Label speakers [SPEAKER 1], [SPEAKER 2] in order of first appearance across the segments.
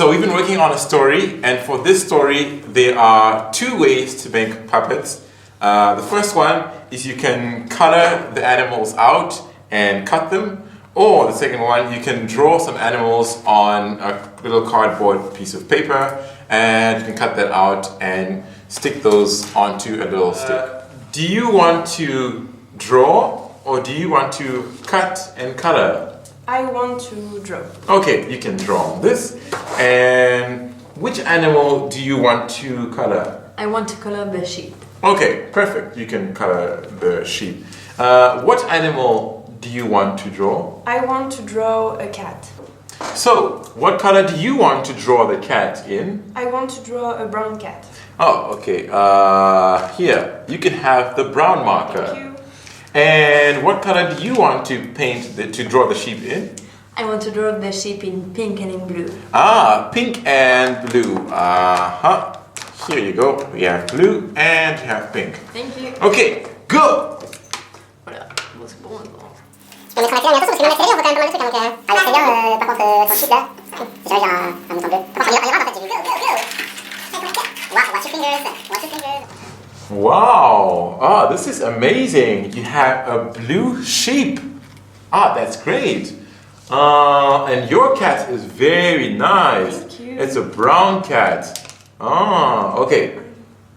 [SPEAKER 1] So we've been working on a story, and for this story there are two ways to make puppets. The first one is you can color the animals out and cut them, or the second one, you can draw some animals on a little cardboard piece of paper and you can cut that out and stick those onto a little stick. Do you want to draw or do you want to cut and color?
[SPEAKER 2] I want to draw.
[SPEAKER 1] Okay, you can draw on this. And which animal do you want to color?
[SPEAKER 2] I want to color the sheep.
[SPEAKER 1] Okay, perfect. You can color the sheep. What animal do you want to draw?
[SPEAKER 2] I want to draw a cat.
[SPEAKER 1] So, what color do you want to draw the cat in?
[SPEAKER 2] I want to draw a brown cat.
[SPEAKER 1] Oh, okay. Here, you can have the brown marker.
[SPEAKER 2] Thank you.
[SPEAKER 1] And what color do you want to paint, to draw the sheep in?
[SPEAKER 2] I want to draw the sheep in pink and in blue.
[SPEAKER 1] Ah, pink and blue. Uh-huh. Here you go. We have blue and you have pink.
[SPEAKER 2] Thank you.
[SPEAKER 1] Okay, go!
[SPEAKER 2] Voilà. Bon, c'est bon maintenant.
[SPEAKER 3] On mettra la télé bientôt parce que même l'extérieur on voit quand même pas mal de trucs donc à l'extérieur par contre ton sheet là j'arrive à un mouton bleu. Par contre il y aura en fait j'ai vu go. Watch your fingers. Watch your fingers.
[SPEAKER 1] Wow! Ah, this is amazing. You have a blue sheep. Ah, that's great. And your cat is very nice.
[SPEAKER 2] Thank you.
[SPEAKER 1] It's a brown cat. Ah, okay.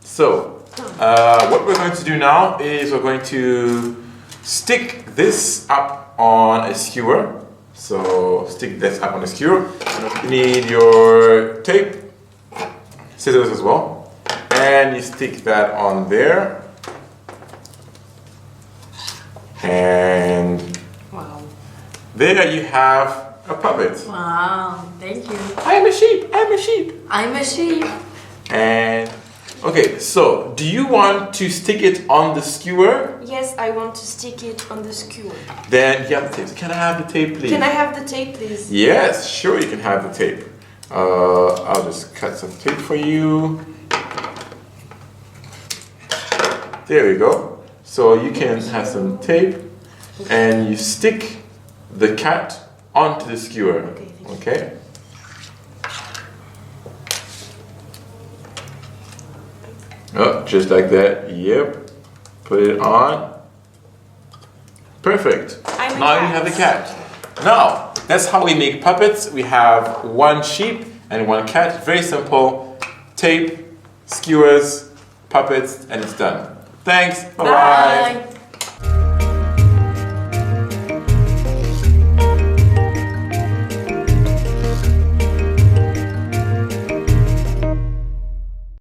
[SPEAKER 1] So, what we're going to do now is we're going to stick this up on a skewer. So, stick this up on a skewer. You need your tape, scissors as well. And you stick that on there. And
[SPEAKER 2] Wow.
[SPEAKER 1] there you have a puppet.
[SPEAKER 2] Wow. Thank you.
[SPEAKER 1] I'm a sheep, I'm a sheep.
[SPEAKER 2] I'm a sheep.
[SPEAKER 1] And okay, so do you want to stick it on the skewer?
[SPEAKER 2] Yes, I want to stick it on the skewer.
[SPEAKER 1] Then you have the tape. Can I have the tape, please?
[SPEAKER 2] Can I have the tape, please?
[SPEAKER 1] Yes, sure, you can have the tape. I'll just cut some tape for you. There we go. So you can have some tape and you stick the cat onto the skewer.
[SPEAKER 2] Okay, thank you.
[SPEAKER 1] Okay? Oh, just like that. Yep. Put it on. Perfect.
[SPEAKER 2] I'm a
[SPEAKER 1] Now you
[SPEAKER 2] cat.
[SPEAKER 1] have the cat. Now, that's how we make puppets. We have one sheep and one cat. Very simple. Tape, skewers, puppets, and it's done. Thanks. Bye-bye.
[SPEAKER 2] Bye.